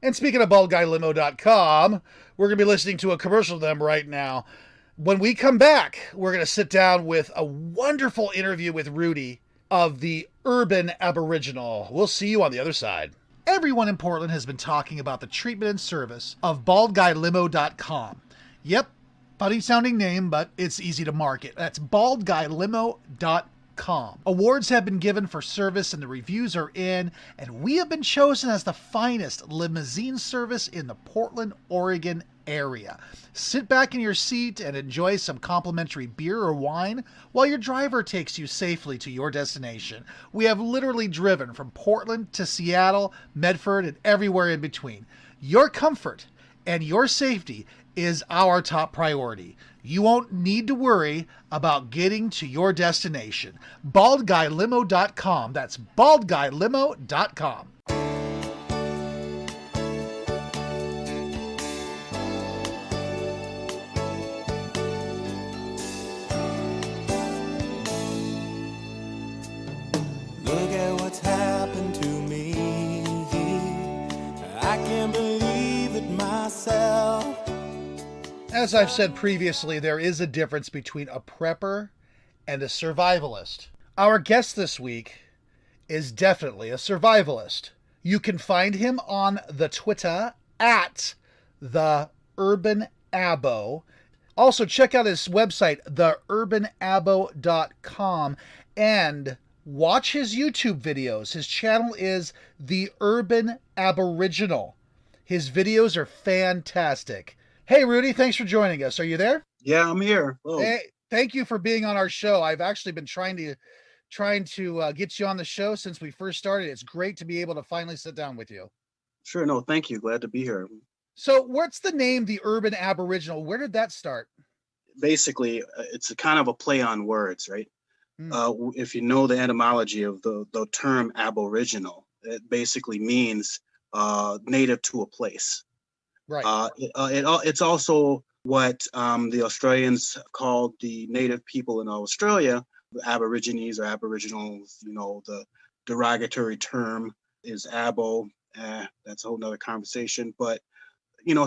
And speaking of baldguylimo.com, we're going to be listening to a commercial to them right now. When we come back, we're going to sit down with a wonderful interview with Rudy of the Urban-Aboriginal. We'll see you on the other side. Everyone in Portland has been talking about the treatment and service of baldguylimo.com. Yep, funny sounding name, but it's easy to market. That's baldguylimo.com. Awards have been given for service and the reviews are in, and we have been chosen as the finest limousine service in the Portland, Oregon area. Sit back in your seat and enjoy some complimentary beer or wine while your driver takes you safely to your destination. We have literally driven from Portland to Seattle, Medford, and everywhere in between. Your comfort and your safety is our top priority. You won't need to worry about getting to your destination. baldguylimo.com. That's baldguylimo.com. Look at what's happened to me. I can't believe it myself. As I've said previously, there is a difference between a prepper and a survivalist. Our guest this week is definitely a survivalist. You can find him on the Twitter at the Urban-Abo. Also, check out his website, theurbanabo.com, and watch his YouTube videos. His channel is the Urban-Aboriginal. His videos are fantastic. Hey, Rudy, thanks for joining us. Are you there? Yeah, I'm here. Oh, Hey, thank you for being on our show. I've actually been trying to get you on the show since we first started. It's great to be able to finally sit down with you. sure. No, thank you. Glad to be here. So, what's the name, the Urban-Aboriginal? Where did that start? Basically, it's a kind of a play on words, right? Hmm. If you know the etymology of the term Aboriginal, it basically means native to a place. Right. It's also what the Australians called the native people in Australia, the Aborigines or Aboriginals. The derogatory term is Abo. That's a whole nother conversation. But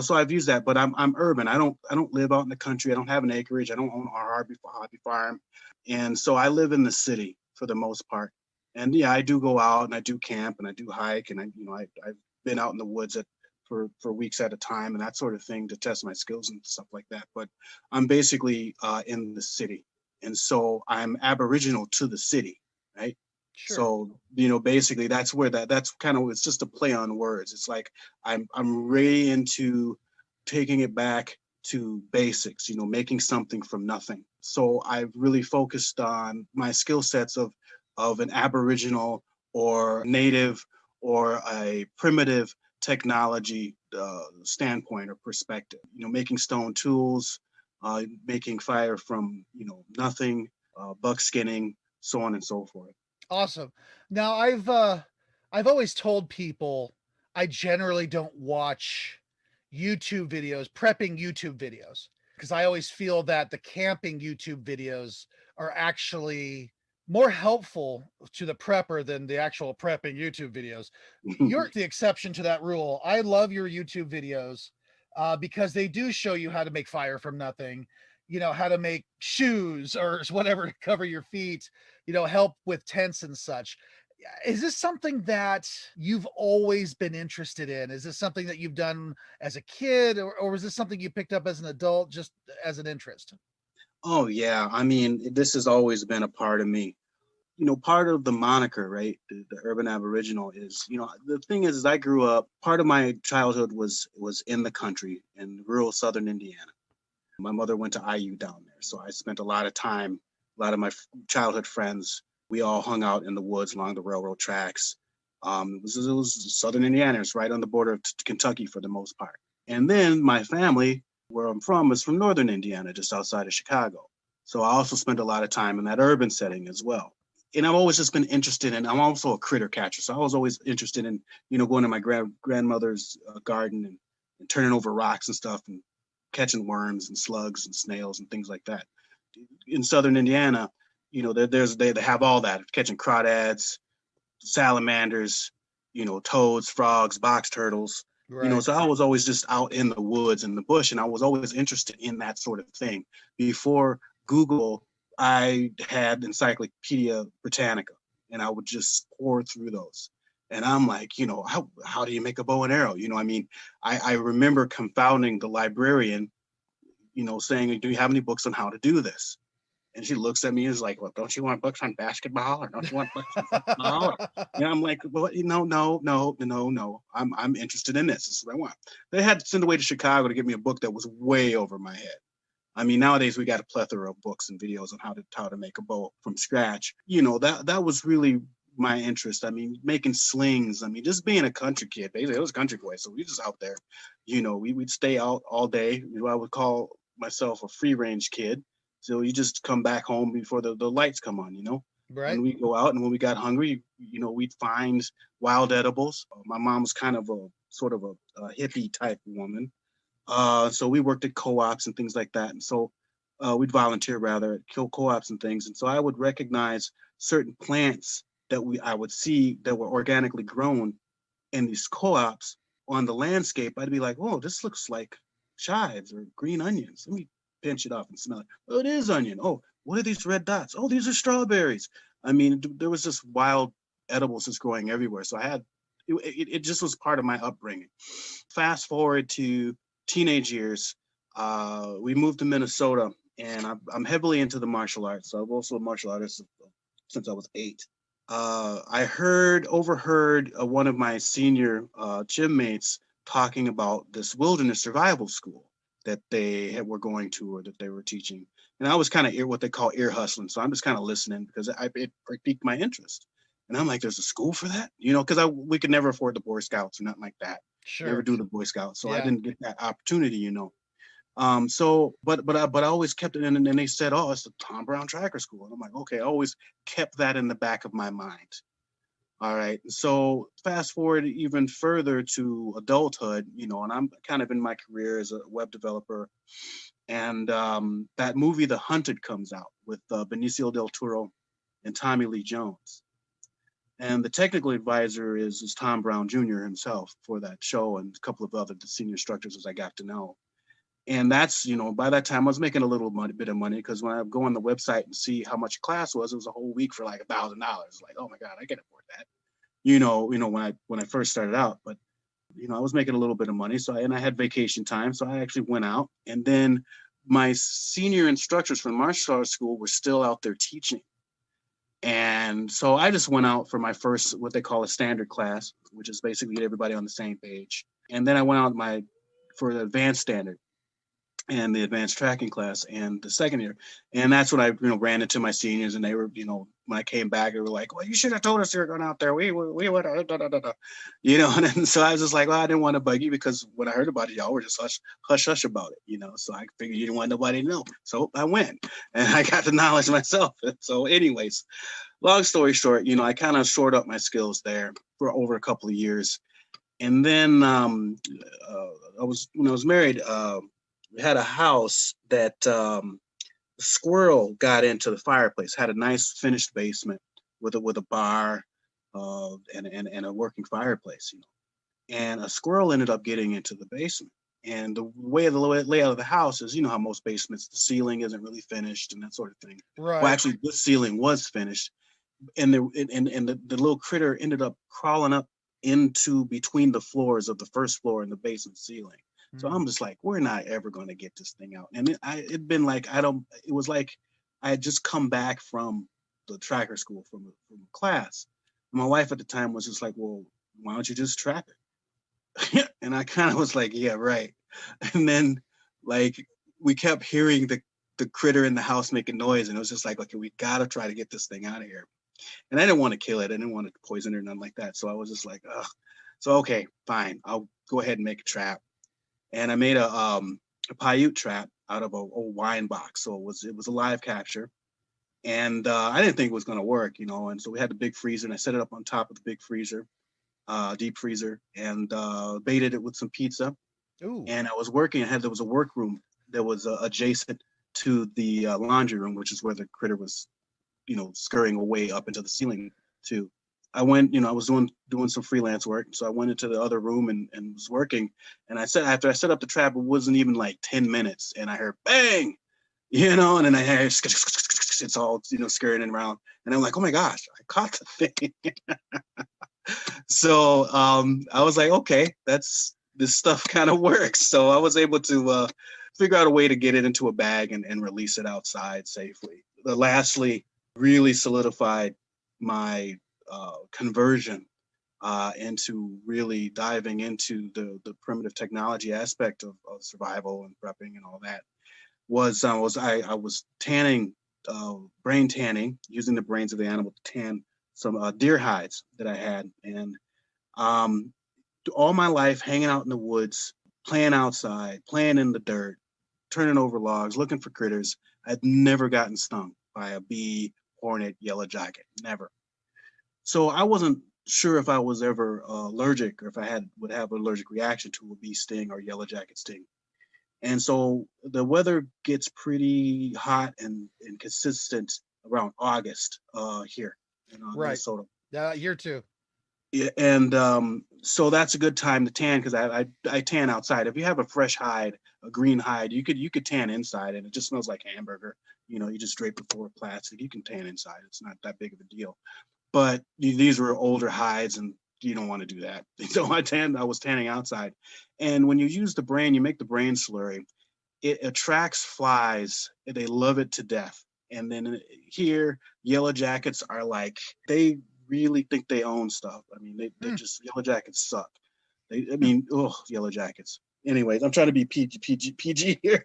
so I've used that. But I'm urban. I don't live out in the country. I don't have an acreage. I don't own a hobby farm, and so I live in the city for the most part. And yeah, I do go out and I do camp and I do hike and I've been out in the woods for weeks at a time and that sort of thing to test my skills and stuff like that. But I'm basically in the city, and so I'm Aboriginal to the city, right? Sure. So basically that's where that's kind of, it's just a play on words. It's like I'm really into taking it back to basics, making something from nothing. So I've really focused on my skill sets of an Aboriginal or native or a primitive technology standpoint or perspective. Making stone tools, making fire from nothing, buckskinning, so on and so forth. Awesome. Now, I've always told people I generally don't watch YouTube videos, prepping YouTube videos, because I always feel that the camping YouTube videos are actually more helpful to the prepper than the actual prepping YouTube videos. You're the exception to that rule. I love your YouTube videos because they do show you how to make fire from nothing, how to make shoes or whatever to cover your feet, help with tents and such. Is this something that you've always been interested in? Is this something that you've done as a kid, or is this something you picked up as an adult just as an interest? Oh yeah, I mean, this has always been a part of me. Part of the moniker, right? The urban Aboriginal is, the thing is I grew up. Part of my childhood was in the country in rural southern Indiana. My mother went to IU down there, so I spent a lot of time. A lot of my childhood friends, we all hung out in the woods along the railroad tracks. It was southern Indiana. It's right on the border of Kentucky for the most part. And then my family, where I'm from, is from northern Indiana, just outside of Chicago. So I also spent a lot of time in that urban setting as well. And I've always just been interested in, I'm also a critter catcher. So I was always interested in, going to my grandmother's garden and turning over rocks and stuff and catching worms and slugs and snails and things like that. In southern Indiana, they have all that, catching crawdads, salamanders, toads, frogs, box turtles. Right. So I was always just out in the woods and the bush, and I was always interested in that sort of thing. Before Google, I had Encyclopedia Britannica, and I would just pour through those. And I'm like, how do you make a bow and arrow? I remember confounding the librarian, saying, do you have any books on how to do this? And she looks at me and is like, well, don't you want books on basketball, or don't you want books on football? I'm like, well, no. I'm interested in this. This is what I want. They had to send away to Chicago to get me a book that was way over my head. Nowadays we got a plethora of books and videos on how to make a bow from scratch. That was really my interest. Making slings. Just being a country kid. Basically, I was a country boy, so we just out there. We'd stay out all day. I would call myself a free range kid. So you just come back home before the lights come on, Right. And we go out, and when we got hungry, we'd find wild edibles. My mom was kind of a sort of a hippie type woman. So we worked at co-ops and things like that. And so we'd volunteer rather at co-ops and things. And so I would recognize certain plants that I would see that were organically grown in these co-ops on the landscape. I'd be like, oh, this looks like chives or green onions. Let me pinch it off and smell it. Oh, it is onion. Oh, what are these red dots? Oh, these are strawberries. There was just wild edibles just growing everywhere. So it just was part of my upbringing. Fast forward to teenage years, we moved to Minnesota, and I'm heavily into the martial arts. So I'm also a martial artist since I was 8. I overheard one of my senior gym mates talking about this wilderness survival school that they were going to, or that they were teaching. And I was kind of what they call ear hustling. So I'm just kind of listening because it piqued my interest. And I'm like, there's a school for that? Because we could never afford the Boy Scouts or nothing like that. Sure. Never do the Boy Scouts. So I Yeah. didn't get that opportunity. But I always kept it in, and then they said, oh, it's the Tom Brown Tracker School. And I'm like, okay, I always kept that in the back of my mind. All right. So fast forward even further to adulthood, and I'm kind of in my career as a web developer. And that movie, The Hunted, comes out with Benicio del Toro and Tommy Lee Jones. And the technical advisor is Tom Brown Jr. himself for that show, and a couple of other senior instructors as I got to know. And that's, by that time I was making a little bit of money, because when I go on the website and see how much class was, it was a whole week for like $1,000. Like, oh my God, I can afford that. When I first started out, but I was making a little bit of money. And I had vacation time. So I actually went out, and then my senior instructors from martial arts school were still out there teaching. And so I just went out for my first, what they call a standard class, which is basically get everybody on the same page. And then I went out for the advanced standard and the advanced tracking class and the second year. And that's when I, ran into my seniors, and they were, when I came back, they were like, well, you should have told us you were going out there. We would, and so I was just like, well, I didn't want to bug you, because when I heard about it, y'all were just hush about it, so I figured you didn't want nobody to know. So I went, and I got the knowledge myself. So anyways, long story short, I kind of shored up my skills there for over a couple of years. And then when I was married, we had a house that a squirrel got into the fireplace, had a nice finished basement with a bar and a working fireplace, and a squirrel ended up getting into the basement. And the layout of the house is, how most basements, the ceiling isn't really finished and that sort of thing. Right. Well, actually, this ceiling was finished, and the little critter ended up crawling up into between the floors of the first floor and the basement ceiling. So I'm just like, we're not ever going to get this thing out. And it was like I had just come back from the tracker school from a class. My wife at the time was just like, well, why don't you just trap it? And I kind of was like, yeah, right. And then like we kept hearing the critter in the house making noise, and it was just like, okay, we got to try to get this thing out of here. And I didn't want to kill it. I didn't want to poison it or nothing like that. So I was just like, ugh. So, okay, fine. I'll go ahead and make a trap. And I made a Paiute trap out of a old wine box. So it was a live capture. And I didn't think it was going to work, And so we had the big freezer, and I set it up on top of the big freezer, deep freezer, and baited it with some pizza. Ooh. And I was working. There was a workroom that was adjacent to the laundry room, which is where the critter was, scurrying away up into the ceiling too. I went, I was doing some freelance work. So I went into the other room and was working. And after I set up the trap, it wasn't even like 10 minutes. And I heard bang, and then I heard it's all, scurrying around. And I'm like, oh my gosh, I caught the thing. So I was like, okay, this stuff kind of works. So I was able to figure out a way to get it into a bag and release it outside safely. Lastly, really solidified my conversion into really diving into the primitive technology aspect of survival and prepping and all that I was tanning, brain tanning, using the brains of the animal to tan some deer hides that I had. And um, all my life hanging out in the woods, playing outside, playing in the dirt, turning over logs, looking for critters. I'd never gotten stung by a bee, hornet, yellow jacket, never. So I wasn't sure if I was ever allergic or if I would have an allergic reaction to a bee sting or yellow jacket sting. And so the weather gets pretty hot and consistent around August here in Right. Minnesota. Yeah, here too. Yeah, and so that's a good time to tan because I tan outside. If you have a fresh hide, a green hide, you could tan inside, and it just smells like hamburger. You just drape it over plastic. You can tan inside. It's not that big of a deal. But these were older hides, and you don't want to do that. So I was tanning outside, and when you use the brain, you make the brain slurry. It attracts flies. They love it to death. And then here, yellow jackets are like, they really think they own stuff. I mean, they just, yellow jackets suck. Yellow jackets. Anyways, I'm trying to be PG here.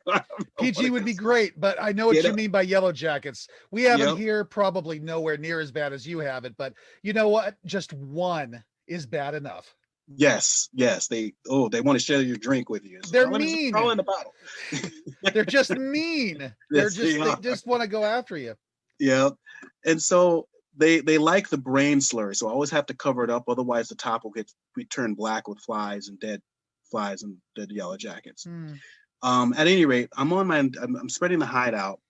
PG would be great, but I know what you mean by yellow jackets. We have them here, probably nowhere near as bad as you have it, but you know what? Just one is bad enough. Yes. They want to share your drink with you. So they're mean. Throw in the bottle. They're just mean. They just want to go after you. Yeah. And so they like the brain slurry. So I always have to cover it up. Otherwise the top will turn black with flies and dead flies and dead yellow jackets. At any rate, I'm spreading the hide out.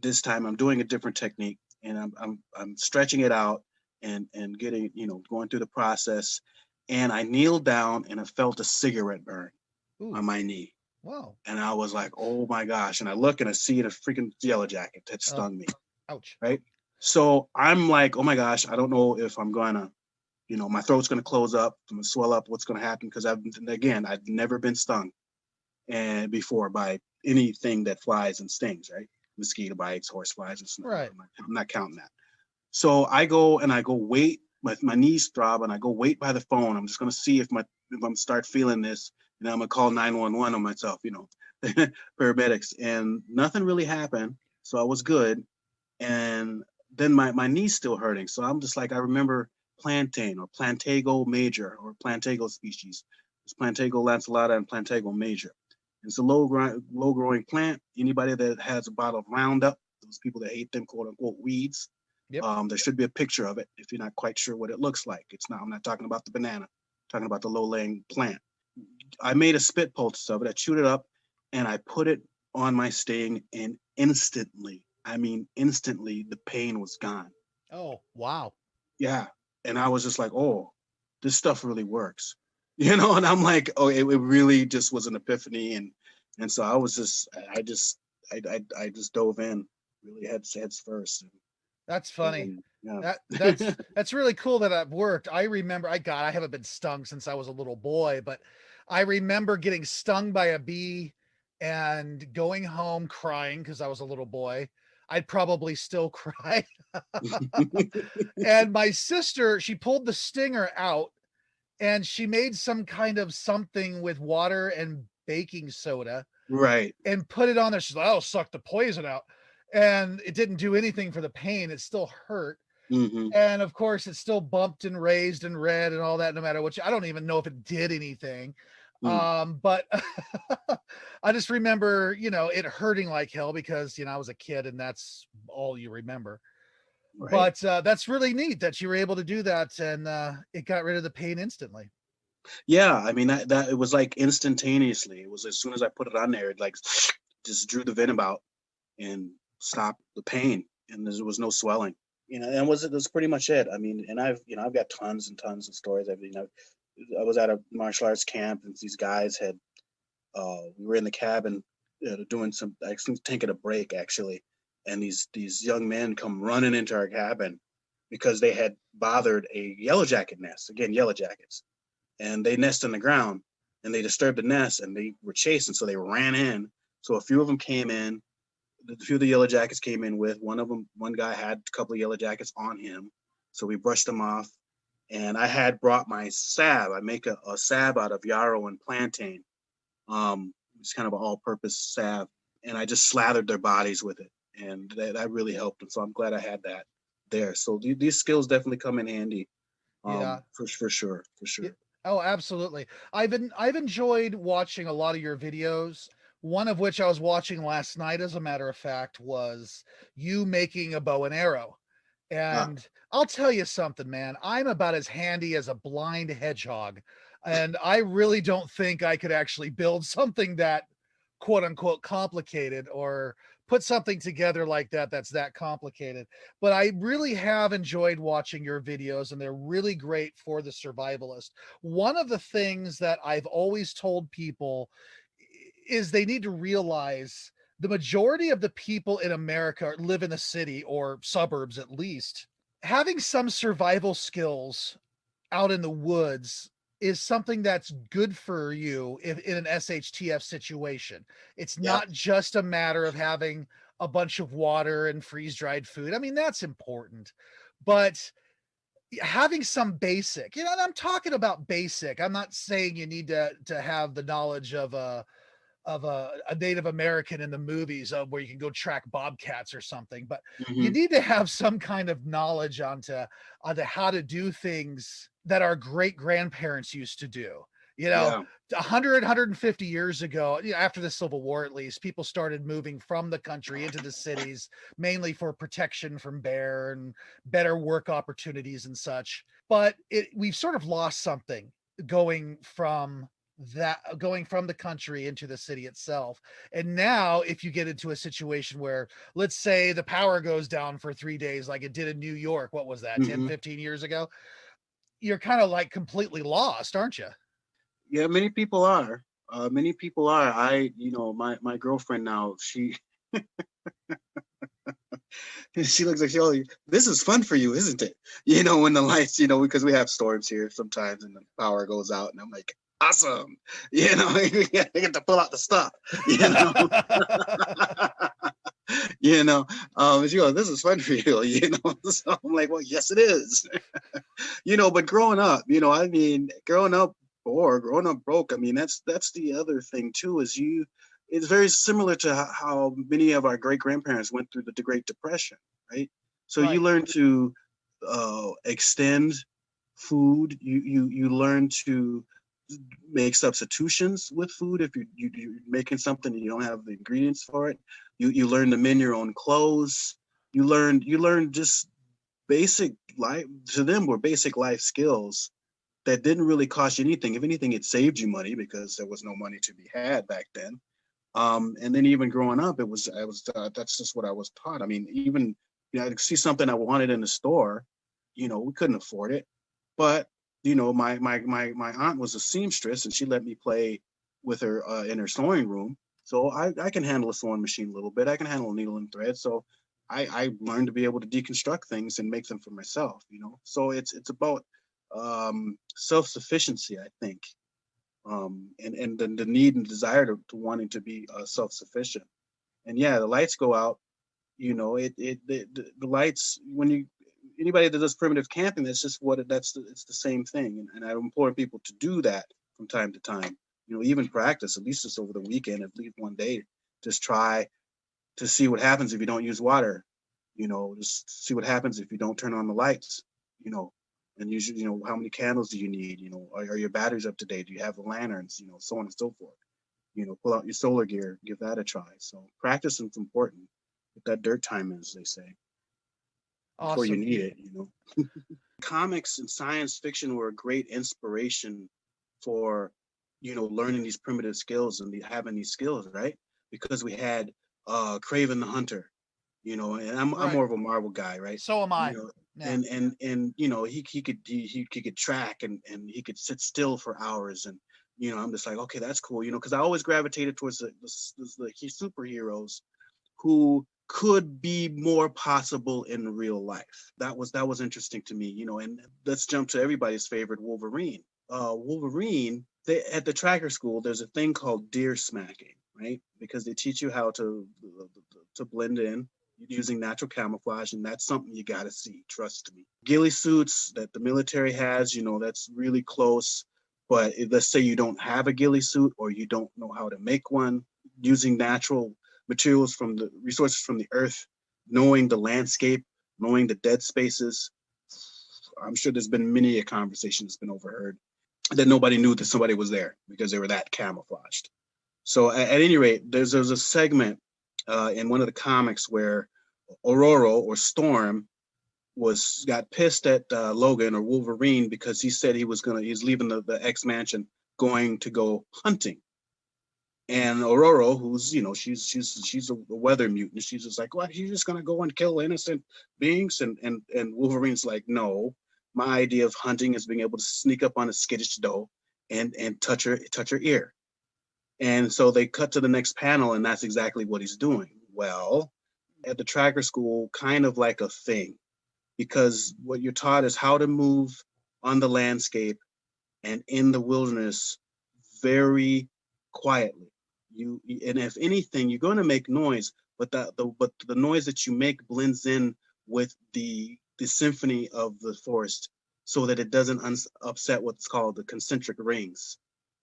This time I'm doing a different technique, and I'm stretching it out and getting, going through the process. And I kneeled down and I felt a cigarette burn on my knee. Wow. And I was like, oh my gosh. And I look and I see a freaking yellow jacket that stung me. Ouch. Right. So I'm like, oh my gosh, I don't know if I'm going to, my throat's going to close up, I'm going to swell up, what's going to happen? Because I've never been stung before by anything that flies and stings, right? Mosquito bites, horse flies, and stuff. Right. I'm not counting that. So I go wait. My knees throb, and I go wait by the phone. I'm just going to see if I'm start feeling this, and I'm going to call 911 on myself, paramedics, and nothing really happened. So I was good. And then my knee's still hurting. So I'm just like, I remember plantain or Plantago major or Plantago species. It's Plantago lanceolata and Plantago major. It's a low growing plant. Anybody that has a bottle of Roundup, those people that hate them quote unquote weeds, there should be a picture of it if you're not quite sure what it looks like. I'm not talking about the banana, I'm talking about the low laying plant. I made a spit poultice of it. I chewed it up and I put it on my sting, and instantly, the pain was gone. Oh, wow. Yeah. And I was just like, oh, this stuff really works. And I'm like, oh, it really just was an epiphany. And so I was I just dove in really heads first. That's funny. That's really cool that it worked. I remember, I haven't been stung since I was a little boy, but I remember getting stung by a bee and going home crying because I was a little boy. I'd probably still cry. And my sister, she pulled the stinger out and she made some kind of something with water and baking soda. Right. And put it on there. She's like, "Oh, suck the poison out." And it didn't do anything for the pain. It still hurt. Mm-hmm. And of course it still bumped and raised and red and all that, no matter what. I don't even know if it did anything. But I just remember, it hurting like hell because, I was a kid and that's all you remember. Right. But that's really neat that you were able to do that, and it got rid of the pain instantly. Yeah, that it was like instantaneously. It was as soon as I put it on there, it like just drew the venom out and stopped the pain, and there was no swelling. and was pretty much it. I mean, and I've got tons and tons of stories. I was at a martial arts camp, and these guys had, we were in the cabin, doing some, I think, taking a break actually, and these young men come running into our cabin because they had bothered a yellow jacket nest. Again, yellow jackets, and they nest in the ground, and they disturbed the nest, and they were chasing, so they ran in. So a few of them came in. A few of the yellow jackets came in with one of them. One guy had a couple of yellow jackets on him, so we brushed them off. And I had brought my salve. I make a salve out of yarrow and plantain. It's kind of an all-purpose salve, and I just slathered their bodies with it, and that really helped them. So I'm glad I had that there. So these skills definitely come in handy, Yeah. for sure, for Yeah. sure. Oh, absolutely. I've enjoyed watching a lot of your videos. One of which I was watching last night, as a matter of fact, was you making a bow and arrow. Ah, And I'll tell you something, man. I'm about as handy as a blind hedgehog. And I really don't think I could actually build something that quote unquote complicated, or put something together like that that's that complicated. But I really have enjoyed watching your videos, and they're really great for the survivalist. One of the things that I've always told people is they need to realize the majority of the people in America live in the city or suburbs at least. Having some survival skills out in the woods is something that's good for you if in an SHTF situation. It's yep, not just a matter of having a bunch of water and freeze dried food. I mean, that's important, but having some basic, and I'm talking about basic. I'm not saying you need to have the knowledge of a Native American in the movies of where you can go track bobcats or something, but you hmm, need to have some kind of knowledge onto how to do things that our great grandparents used to do. You know, yeah, 100, 150 years ago, after the Civil War, at least, people started moving from the country into the cities, mainly for protection from bear and better work opportunities and such. But we've sort of lost something going from going from the country into the city itself. And now if you get into a situation where, let's say, the power goes down for 3 days like it did in New York, what was that, 10, hmm, 15 years ago, you're kind of like completely lost, aren't you? yeah. Many people are. Many people are. My girlfriend now. She looks like, oh, this is fun for you, isn't it? When the lights, because we have storms here sometimes, and the power goes out, and I'm like, awesome. I get to pull out the stuff. You know, she goes, this is fun for you. So I'm like, well, yes, it is. But growing up, I mean, growing up poor, growing up broke. I mean, that's the other thing too. It's very similar to how many of our great grandparents went through the Great Depression, right? So you Right. learn to extend food. You learn to make substitutions with food if you're making something and you don't have the ingredients for it. You learn to mend your own clothes. You learn just basic life, to them, were basic life skills that didn't really cost you anything. If anything, it saved you money because there was no money to be had back then. And then even growing up, that's just what I was taught. I mean, even I'd see something I wanted in the store, we couldn't afford it, but my aunt was a seamstress, and she let me play with her in her sewing room. So I can handle a sewing machine a little bit. I can handle a needle and thread. So I learned to be able to deconstruct things and make them for myself. So it's about self sufficiency, I think, and the need and desire to wanting to be self sufficient. And yeah, the lights go out. The lights, when you anybody that does primitive camping, that's just it's the same thing. And I implore people to do that from time to time. Even practice, at least just over the weekend, at least one day, just try to see what happens if you don't use water. Just see what happens if you don't turn on the lights. You know, and usually, how many candles do you need? Are your batteries up to date? Do you have the lanterns? So on and so forth. Pull out your solar gear, give that a try. So practice is important. Get that dirt time, as they say, before you Awesome. need it. Comics and science fiction were a great inspiration for, learning these primitive skills and having these skills, right? Because we had Craven the Hunter. And I'm Right. more of a Marvel guy, right? So am You I. know, Yeah. and he could track and he could sit still for hours, and I'm just like, okay, that's cool, because I always gravitated towards the superheroes who could be more possible in real life. That was interesting to me, and let's jump to everybody's favorite, Wolverine. Wolverine, at the tracker school, there's a thing called deer smacking, right? Because they teach you how to blend in using natural camouflage, and that's something you got to see. Trust me. Ghillie suits that the military has, that's really close. But let's say you don't have a ghillie suit or you don't know how to make one, using natural materials from the resources from the earth, knowing the landscape, knowing the dead spaces. I'm sure there's been many a conversation that's been overheard that nobody knew that somebody was there because they were that camouflaged. So at any rate, there's a segment in one of the comics where Aurora or Storm got pissed at Logan or Wolverine because he said he's leaving the X Mansion, going to go hunting. And Aurora, who's she's a weather mutant, she's just like, what? She's just gonna go and kill innocent beings? And Wolverine's like, no, my idea of hunting is being able to sneak up on a skittish doe and touch her ear. And so they cut to the next panel, and that's exactly what he's doing. Well, at the tracker school, kind of like a thing, because what you're taught is how to move on the landscape and in the wilderness very quietly. And if anything, you're going to make noise, but the noise that you make blends in with the symphony of the forest, so that it doesn't upset what's called the concentric rings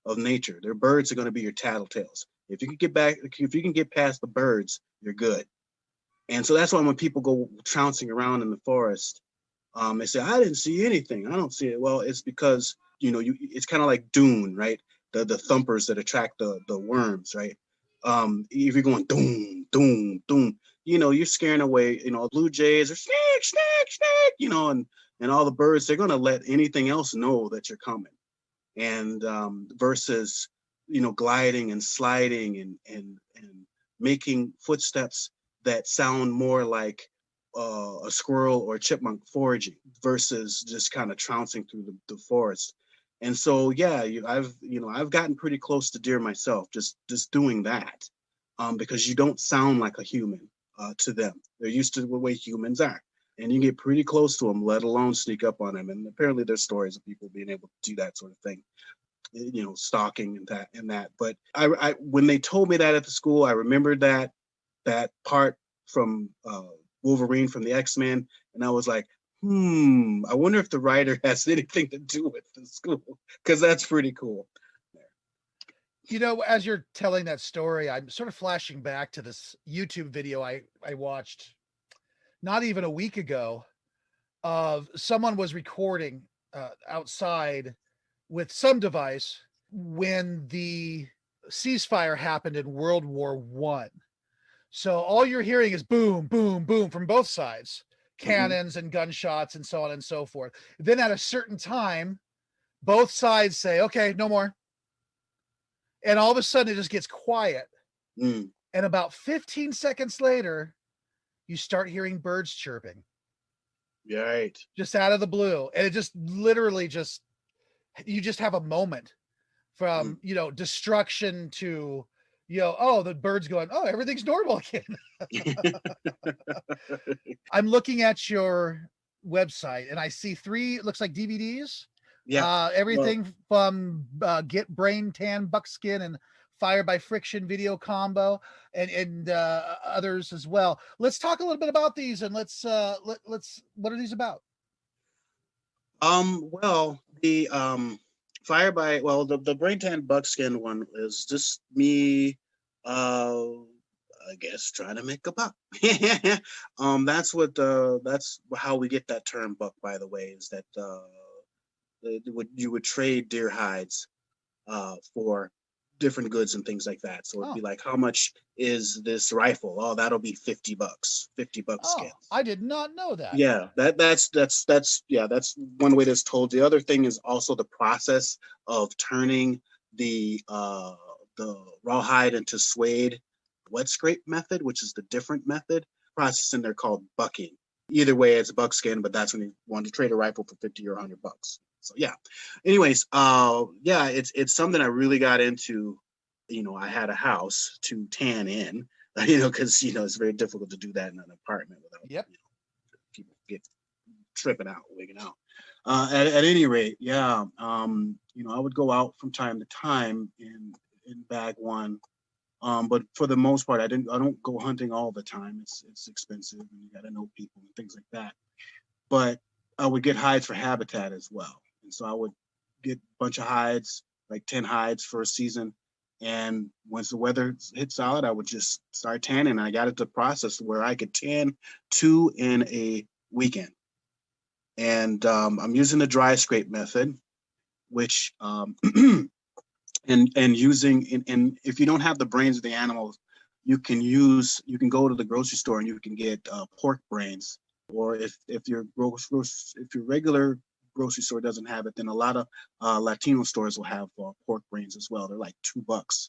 of nature. Their birds are going to be your tattletales. If you can get past the birds, you're good. And so that's why when people go trouncing around in the forest, they say, I didn't see anything. I don't see it. Well, it's because, it's kind of like Dune, right? The thumpers that attract the worms, right? If you're going doom, doom, doom, you're scaring away, blue jays are snake, snake, snake, and all the birds, they're going to let anything else know that you're coming. And versus, gliding and sliding and making footsteps that sound more like a squirrel or a chipmunk foraging versus just kind of trouncing through the forest. And so, yeah, I've gotten pretty close to deer myself, just doing that, because you don't sound like a human to them. They're used to the way humans are, and you get pretty close to them, let alone sneak up on them. And apparently, there's stories of people being able to do that sort of thing, stalking and that. But I when they told me that at the school, I remembered that part from Wolverine from the X-Men, and I was like, I wonder if the writer has anything to do with the school, because that's pretty cool. As you're telling that story, I'm sort of flashing back to this YouTube video I watched not even a week ago, of someone was recording outside with some device when the ceasefire happened in World War One. So all you're hearing is boom, boom, boom from both sides, cannons and gunshots and so on and so forth. Then at a certain time, both sides say, okay, no more. And all of a sudden it just gets quiet. And about 15 seconds later, you start hearing birds chirping. Right. Just out of the blue. And it just literally you just have a moment from, destruction to, the bird's going, oh, everything's normal again. I'm looking at your website and I see 3, it looks like DVDs. Yeah. Everything from Get Brain Tan Buckskin and Fire by Friction video combo and others as well. Let's talk a little bit about these, and let's what are these about? Well, the the Brain Tan Buckskin one is just me, I guess, trying to make a buck. That's how we get that term buck, by the way, is that you would trade deer hides for different goods and things like that. So it'd be like, how much is this rifle? Oh, that'll be $50. $50 skins. I did not know that. Yeah, that's one way that's told. The other thing is also the process of turning the rawhide into suede wet scrape method, which is the different method. process in there called bucking. Either way, it's buckskin, but that's when you want to trade a rifle for 50 or $100. So yeah. Anyways, yeah, it's something I really got into. I had a house to tan in, because it's very difficult to do that in an apartment without Yep. people get tripping out, wigging out. At any rate, yeah, I would go out from time to time in bag one. But for the most part, I don't go hunting all the time. It's expensive and you got to know people and things like that. But I would get hides for habitat as well. And so I would get a bunch of hides, like 10 hides for a season. And once the weather hit solid, I would just start tanning. And I got it to process where I could tan 2 in a weekend. And I'm using the dry scrape method, which and using and if you don't have the brains of the animals, you can go to the grocery store and you can get pork brains. Or if your regular grocery store doesn't have it, then a lot of Latino stores will have pork brains as well. They're like $2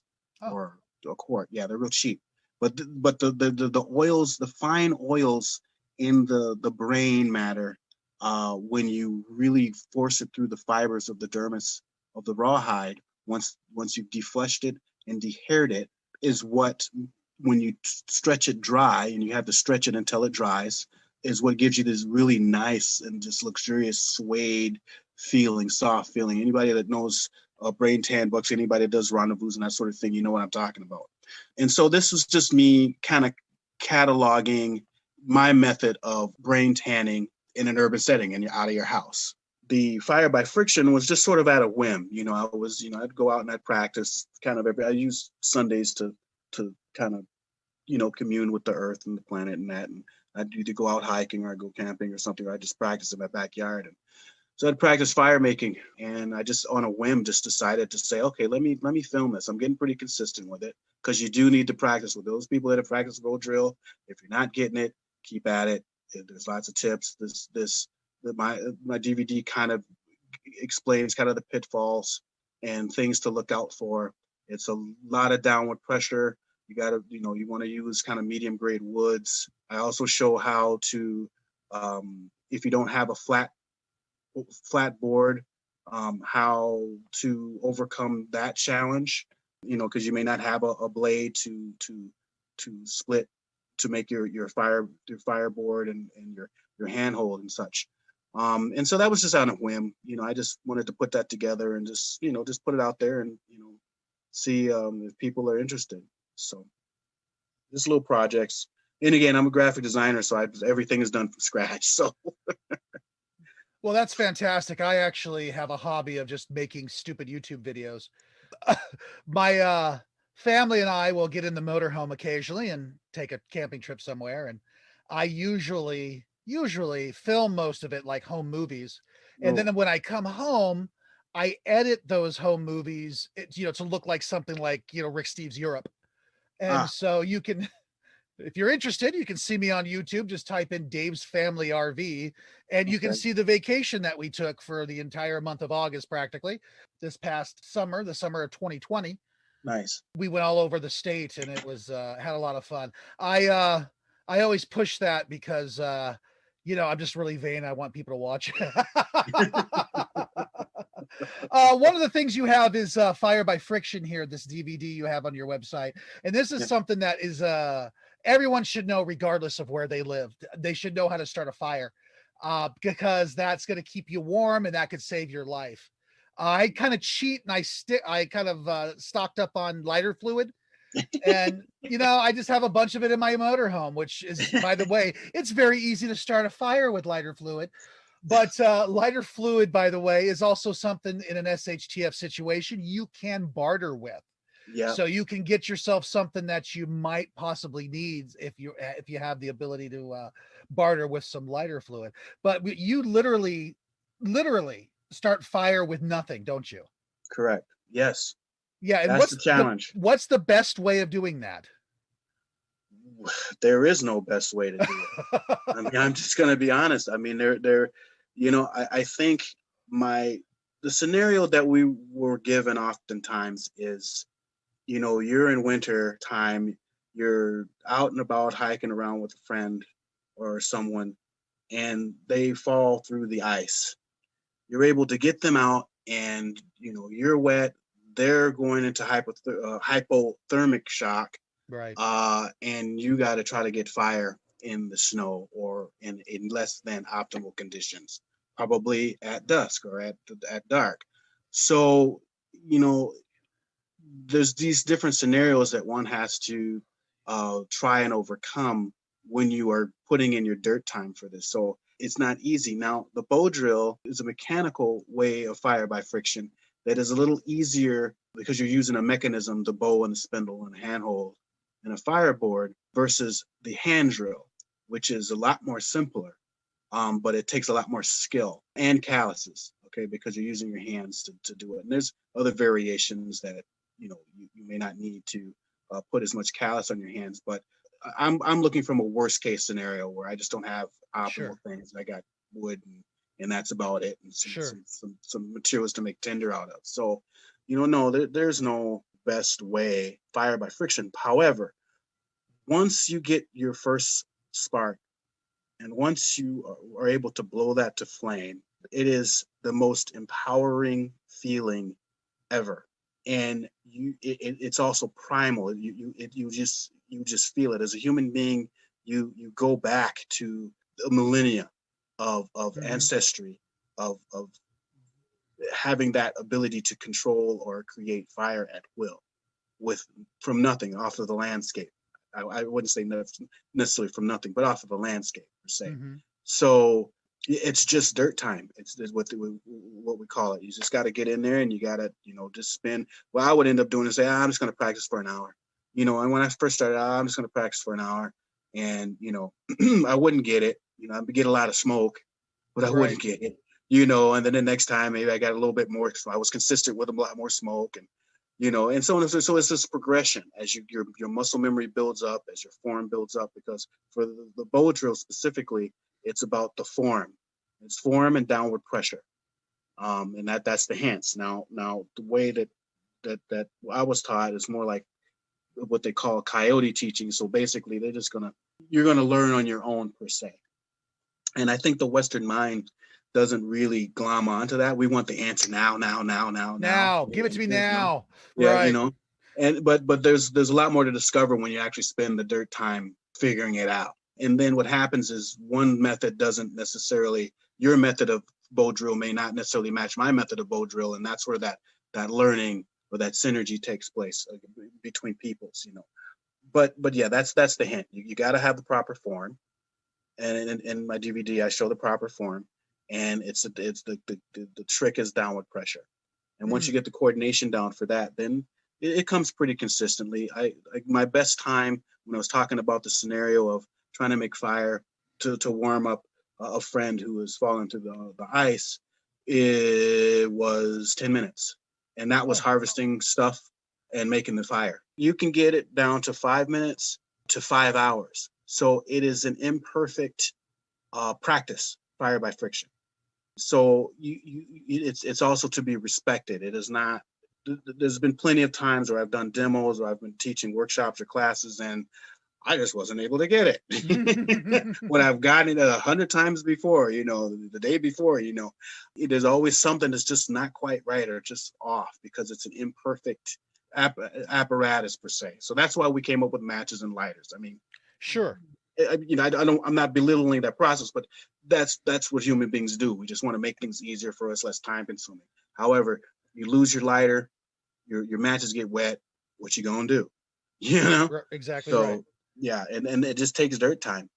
or a quart. Yeah, they're real cheap. But the oils, the fine oils in the brain matter, when you really force it through the fibers of the dermis of the rawhide, once you've defleshed it and dehaired it, is what, when you stretch it dry, and you have to stretch it until it dries, is what gives you this really nice and just luxurious suede feeling, soft feeling. Anybody that knows brain tan books, anybody that does rendezvous and that sort of thing, you know what I'm talking about. And so this was just me kind of cataloging my method of brain tanning in an urban setting and you're out of your house. The fire by friction was just sort of at a whim. I'd go out and I'd practice I use Sundays to kind of, commune with the earth and the planet and that. And I'd either go out hiking or I'd go camping or something, or I'd just practice in my backyard. And so I'd practice fire making, and I just on a whim just decided to say, okay, let me film this. I'm getting pretty consistent with it, because you do need to practice with those people that have practiced road drill. If you're not getting it, keep at it. There's lots of tips. My DVD kind of explains kind of the pitfalls and things to look out for. It's a lot of downward pressure. You got to, you want to use kind of medium grade woods. I also show how to, if you don't have a flat board, how to overcome that challenge, because you may not have a blade to split to make your fireboard and your handhold and such. And so that was just on a whim. I just wanted to put that together and just put it out there and, see if people are interested. So just little projects. And again, I'm a graphic designer, so everything is done from scratch. So. Well, that's fantastic. I actually have a hobby of just making stupid YouTube videos. My family and I will get in the motorhome occasionally and take a camping trip somewhere. And I usually film most of it like home movies. And then when I come home, I edit those home movies, to look like something like, Rick Steves' Europe. And so you can, if you're interested, you can see me on YouTube. Just type in Dave's Family RV, and you can see the vacation that we took for the entire month of August, practically this past summer, the summer of 2020. Nice. We went all over the state, and it was had a lot of fun. I always push that because I'm just really vain. I want people to watch. One of the things you have is Fire by Friction here, this DVD you have on your website. And this is something that is everyone should know, regardless of where they live. They should know how to start a fire, because that's going to keep you warm and that could save your life. I kind of cheat and I kind of stocked up on lighter fluid. And I just have a bunch of it in my motorhome, which is, by the way, it's very easy to start a fire with lighter fluid. But lighter fluid, by the way, is also something in an SHTF situation you can barter with. Yeah. So you can get yourself something that you might possibly need if you have the ability to barter with some lighter fluid. But you literally start fire with nothing, don't you? Correct. Yes. Yeah. And that's the challenge. What's the best way of doing that? There is no best way to do it. I mean, I'm just going to be honest. I mean, I think the scenario that we were given oftentimes is, you're in winter time, you're out and about hiking around with a friend or someone, and they fall through the ice. You're able to get them out, and you're wet. They're going into hypothermic shock, Right. and you got to try to get fire in the snow or in less than optimal conditions, probably at dusk or at dark. So, you know, there's these different scenarios that one has to try and overcome when you are putting in your dirt time for this. So it's not easy. Now, the bow drill is a mechanical way of fire by friction that is a little easier because you're using a mechanism, the bow and the spindle and the handhold and a fireboard versus the hand drill, which is a lot more simpler, but it takes a lot more skill and calluses, okay, because you're using your hands to do it. And there's other variations that you may not need to put as much callus on your hands, but I'm looking from a worst case scenario where I just don't have optimal Sure. things. I got wood and that's about it, and Sure. some materials to make tinder out of. So, no, there's no best way fire by friction. However, once you get your first spark and once you are able to blow that to flame, it is the most empowering feeling ever. And it's also primal. You just feel it as a human being. You go back to a millennia of Hmm. ancestry, of having that ability to control or create fire at will with from nothing off of the landscape. I wouldn't say necessarily from nothing, but off of the landscape per se. Hmm. So it's just dirt time. It's what we call it. You just got to get in there and you got to just spend. Well, I would end up doing is say, I'm just going to practice for an hour. And when I first started, I'm just going to practice for an hour, and I wouldn't get it. I'd get a lot of smoke, but I Right. wouldn't get it. And then the next time maybe I got a little bit more. So I was consistent with a lot more smoke, and so on and so it's this progression as your muscle memory builds up, as your form builds up, because for the bow drill specifically, it's about the form. It's form and downward pressure, and that's the hands. Now the way that I was taught is more like what they call coyote teaching. So basically, you're gonna learn on your own per se. And I think the Western mind doesn't really glom onto that. We want the answer now, now, now, now, now. Now, give it to me now. Yeah, Right. and but there's a lot more to discover when you actually spend the dirt time figuring it out. And then what happens is one method doesn't necessarily your method of bow drill may not necessarily match my method of bow drill, and that's where that learning or that synergy takes place between peoples. But yeah, that's the hint. You got to have the proper form, and in my DVD I show the proper form, and the trick is downward pressure. And once you Mm. get the coordination down for that, then it comes pretty consistently. My best time when I was talking about the scenario of trying to make fire to warm up a friend who was falling through the ice, it was 10 minutes, and that was Oh, harvesting stuff and making the fire. You can get it down to 5 minutes to 5 hours. So it is an imperfect practice, fire by friction. So it's also to be respected. It is not. There's been plenty of times where I've done demos or I've been teaching workshops or classes, and I just wasn't able to get it. When I've gotten it 100 times before, the day before, there's always something that's just not quite right or just off because it's an imperfect apparatus per se. So that's why we came up with matches and lighters. I mean, sure. I'm not belittling that process, but that's what human beings do. We just want to make things easier for us, less time consuming. However, you lose your lighter, your matches get wet. What you gonna do? Exactly right. So yeah, and it just takes dirt time.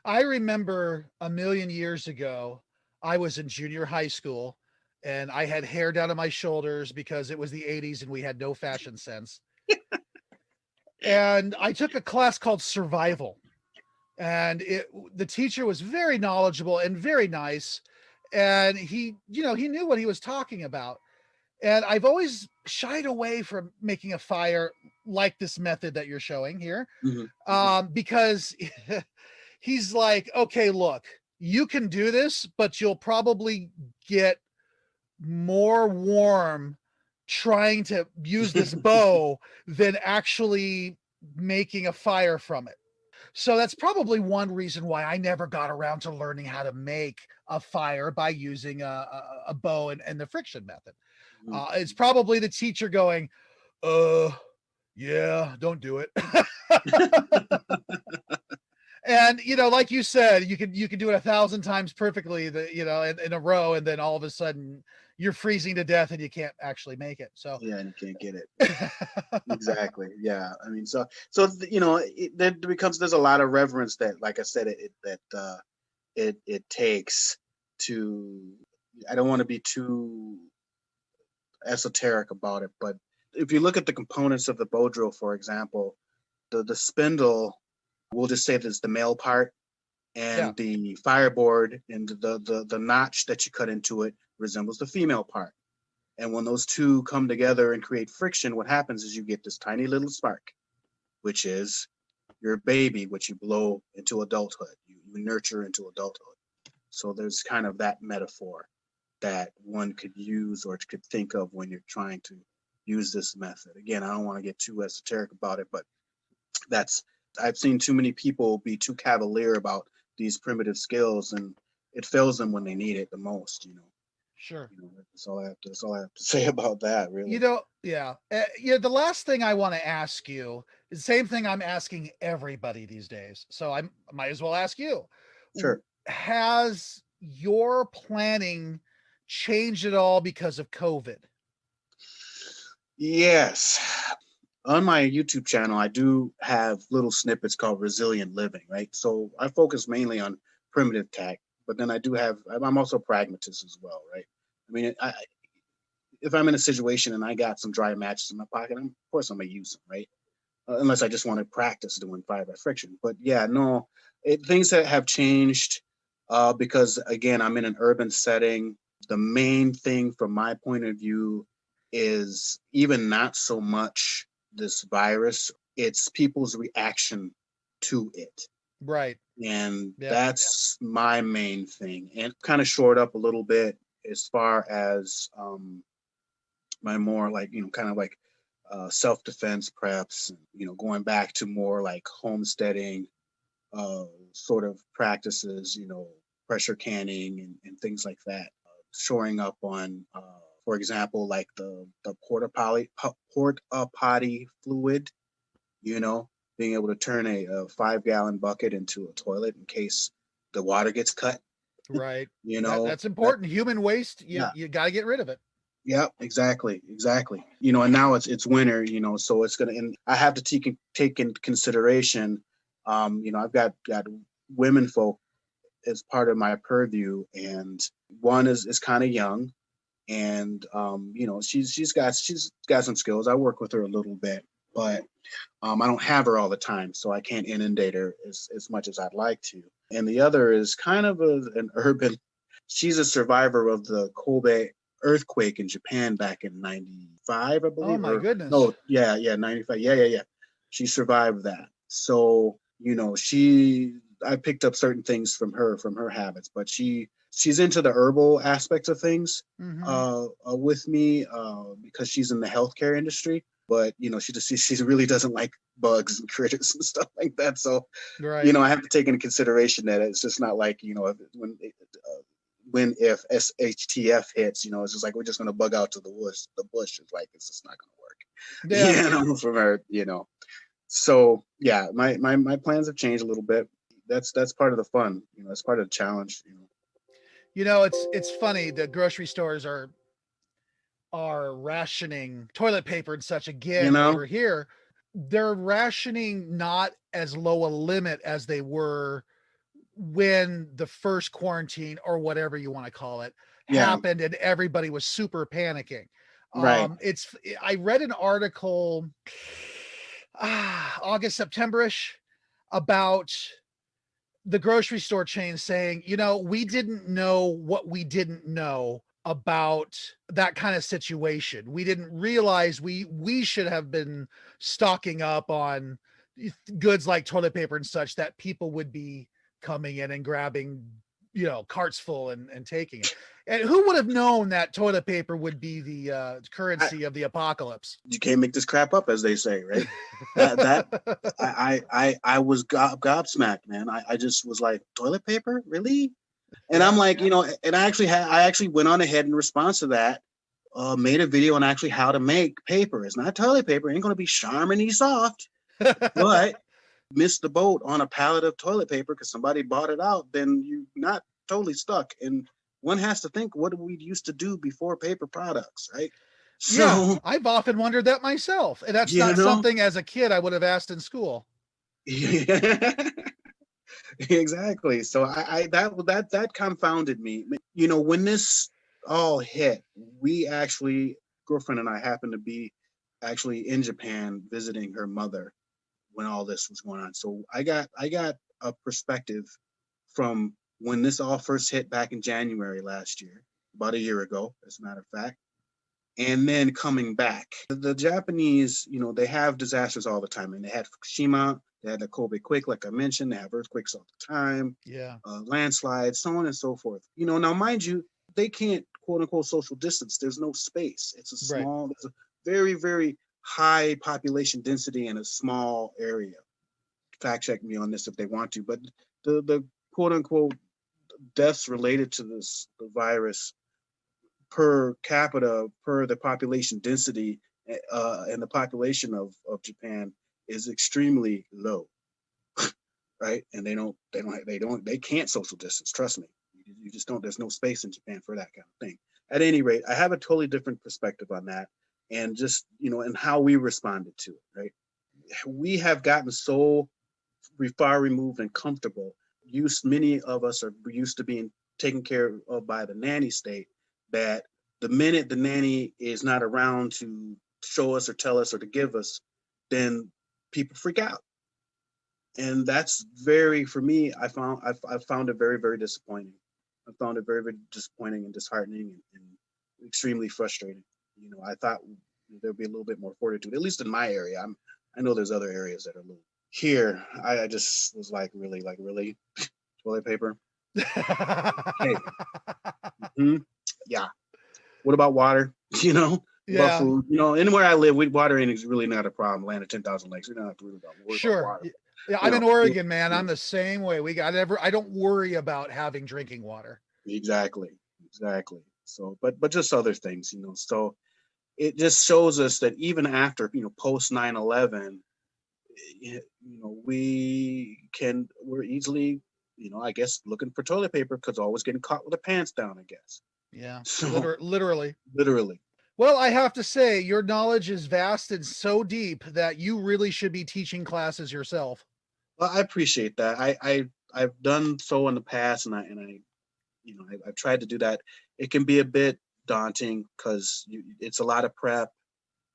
I remember a million years ago, I was in junior high school and I had hair down to my shoulders because it was the 80s and we had no fashion sense. And I took a class called survival. And the teacher was very knowledgeable and very nice. And he knew what he was talking about. And I've always shied away from making a fire like this method that you're showing here, Mm-hmm, mm-hmm. because he's like, okay, look, you can do this, but you'll probably get more warm trying to use this bow than actually making a fire from it. So that's probably one reason why I never got around to learning how to make a fire by using a bow and the friction method. It's probably the teacher going, yeah, don't do it. And like you said, you can do it 1,000 times perfectly, in a row, and then all of a sudden you're freezing to death and you can't actually make it. So Yeah, and you can't get it. Exactly. Yeah. I mean, there becomes, there's a lot of reverence that, like I said, it takes to. I don't want to be too esoteric about it, but if you look at the components of the bow drill, for example, the spindle, we'll just say this, the male part, yeah, and the fireboard and the notch that you cut into it resembles the female part. And when those two come together and create friction, what happens is you get this tiny little spark, which is your baby, which you blow into adulthood, you nurture into adulthood. So there's kind of that metaphor that one could use or could think of when you're trying to use this method. Again, I don't want to get too esoteric about it, but I've seen too many people be too cavalier about these primitive skills, and it fails them when they need it the most. sure. That's all I have to say about that, really. Yeah. The last thing I want to ask you is the same thing I'm asking everybody these days. So I might as well ask you. Sure. Has your planning changed at all because of COVID? Yes. On my YouTube channel, I do have little snippets called Resilient Living, right? So I focus mainly on primitive tech, but then I'm also pragmatist as well, right? I mean, if I'm in a situation and I got some dry matches in my pocket, of course I'm gonna use them, right? Unless I just want to practice doing fire by friction. But yeah, no, things that have changed because again, I'm in an urban setting. The main thing from my point of view is even not so much this virus, it's people's reaction to it. Right. And Yep. that's my main thing. And kind of short up a little bit as far as my more like, kind of like self-defense preps, going back to more like homesteading sort of practices, pressure canning and things like that. Shoring up on, for example, like the porta potty fluid, being able to turn a 5-gallon bucket into a toilet in case the water gets cut. Right. You know, That's important. Human waste, yeah, you got to get rid of it. yeah, exactly. And now it's winter, so it's gonna. And I have to take in consideration. I've got women folk as part of my purview, and one is kind of young, and she's got some skills. I work with her a little bit, but I don't have her all the time, so I can't inundate her as much as I'd like to. And the other is kind of an urban. She's a survivor of the Kobe earthquake in Japan back in '95, I Oh believe. my Or goodness. no, yeah, '95. Yeah. She survived that. So, I picked up certain things from her habits, but she's into the herbal aspects of things Mm-hmm. with me because she's in the healthcare industry. But she really doesn't like bugs and critters and stuff like that. So Right. I have to take into consideration that it's just not like if SHTF hits, it's just like we're just gonna bug out to the bush. It's like it's just not gonna work. Yeah. From her. So yeah, my plans have changed a little bit. That's part of the fun. That's part of the challenge. It's funny. The grocery stores are rationing toilet paper and such You again know. over here. They're rationing not as low a limit as they were when the first quarantine, or whatever you want to call it, Yeah. happened and everybody was super panicking. Right. I read an article August, Septemberish about the grocery store chain saying, we didn't know what we didn't know about that kind of situation. We didn't realize we should have been stocking up on goods like toilet paper and such, that people would be coming in and grabbing, carts full and taking it. And who would have known that toilet paper would be the I, currency of the apocalypse? you can't make this crap up, as they say, right? That I was gobsmacked, man. I just was like, toilet paper, really? And Yeah. I'm like, and I actually went on ahead in response to that, made a video on actually how to make paper. It's not toilet paper, it ain't gonna be Charmony soft, but missed the boat on a pallet of toilet paper because somebody bought it out, then you're not totally stuck. And one has to think, what did we used to do before paper products, right? Yeah, So, I've often wondered that myself. And that's you not know, something as a kid I would have asked in school. exactly. So that confounded me. When this all hit, we actually, girlfriend and I happened to be actually in Japan visiting her mother when all this was going on. So I got a perspective from when this all first hit back in January last year, about a year ago, as a matter of fact, and then coming back. The Japanese, they have disasters all the time, and they had Fukushima, they had the Kobe quake, like I mentioned, they have earthquakes all the time, Yeah. landslides, so on and so forth. Now mind you, they can't quote unquote social distance. There's no space. Right. There's a very, very high population density in a small area. Fact check me on this if they want to, but the quote unquote deaths related to the virus per capita, per the population density, and the population of Japan is extremely low, right? And they can't social distance. Trust me, you just don't. There's no space in Japan for that kind of thing. At any rate, I have a totally different perspective on that, and just and how we responded to it. Right, we have gotten so far removed and comfortable. Many of us are used to being taken care of by the nanny state, that the minute the nanny is not around to show us or tell us or to give us, then people freak out. And that's for me, I found it very, very disappointing. I found it very, very disappointing and disheartening, and extremely frustrating. I thought there'd be a little bit more fortitude, at least in my area. I know there's other areas that are a little. Here, I just was like, really, toilet paper. Hey, yeah. What about water? About Yeah. food. Anywhere I live, water ain't really not a problem. Land of 10,000 lakes, we don't have to worry about Sure. water. Yeah, You I'm in know, Oregon, man. yeah, I'm the same way. I don't worry about having drinking water. exactly. So, but just other things. So it just shows us that even after post 9/11, we're easily, I guess, looking for toilet paper because always getting caught with the pants down, I guess. Yeah. So Literally. literally. Well, I have to say, your knowledge is vast and so deep that you really should be teaching classes yourself. Well, I appreciate that. I've done so in the past, and I've tried to do that. It can be a bit daunting because it's a lot of prep,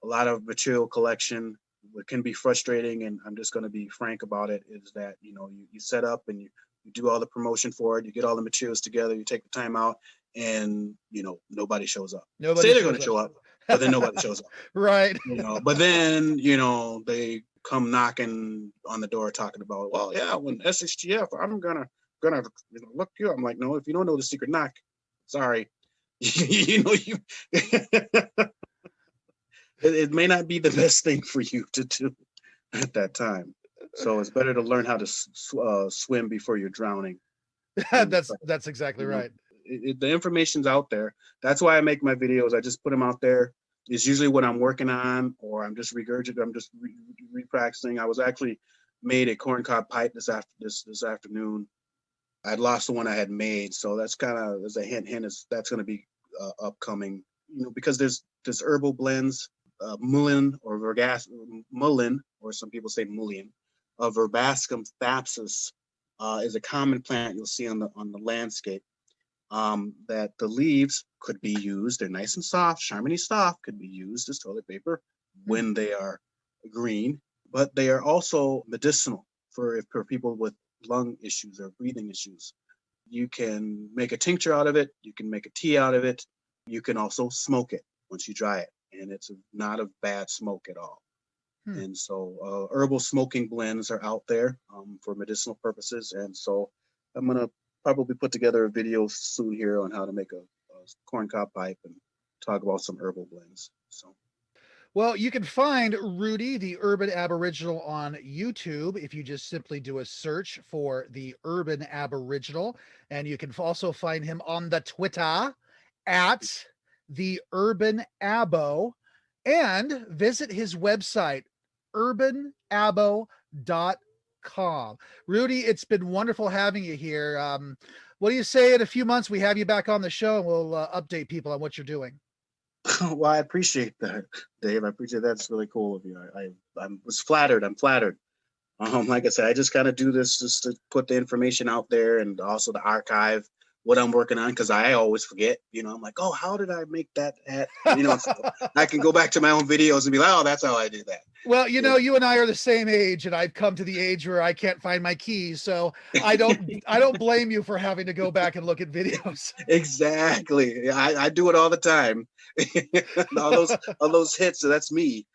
a lot of material collection. What can be frustrating, and I'm just going to be frank about it, is that you set up and you do all the promotion for it, you get all the materials together, you take the time out, and nobody shows up. Nobody Say they're going shows to show up, but then nobody shows up. Right. But then they come knocking on the door talking about, well, yeah, when SHTF, I'm gonna look you up. I'm like, no, if you don't know the secret knock, sorry. You it may not be the best thing for you to do at that time. So it's better to learn how to swim before you're drowning. That's exactly You know, right. the information's out there. That's why I make my videos. I just put them out there. It's usually what I'm working on, or I'm just regurgitating. I'm just re-practicing. I was actually made a corncob pipe this afternoon. I'd lost the one I had made, so that's kind of as a hint. That's going to be upcoming. Because there's herbal blends, mullein or mullein, or some people say mullein, verbascum thapsus is a common plant you'll see on the landscape. That the leaves could be used. They're nice and soft, Charmony soft, could be used as toilet paper when they are green, but they are also medicinal for people with lung issues or breathing issues. You can make a tincture out of it. You can make a tea out of it. You can also smoke it once you dry it, and it's not a bad smoke at all. And so herbal smoking blends are out there for medicinal purposes. And so I'm going to probably put together a video soon here on how to make a corncob pipe and talk about some herbal blends. So. Well, you can find Rudy, the Urban Aboriginal, on YouTube if you just simply do a search for the Urban Aboriginal. And you can also find him on the Twitter at the Urban Abo, and visit his website, urbanabo.com. Rudy, it's been wonderful having you here. What do you say in a few months we have you back on the show and we'll update people on what you're doing? Well, I appreciate that, Dave. I appreciate that. That's really cool of you. I was flattered. I'm flattered. Like I said, I just kind of do this just to put the information out there and also to archive what I'm working on, because I always forget. I'm like, oh, how did I make that hat? So I can go back to my own videos and be like, oh, that's how I did that. Well, you and I are the same age, and I've come to the age where I can't find my keys, so I don't blame you for having to go back and look at videos. Exactly. I do it all the time. all those hits. So that's me.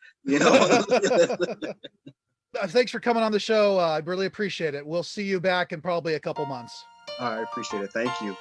Thanks for coming on the show. I really appreciate it. We'll see you back in probably a couple months. I appreciate it. Thank you.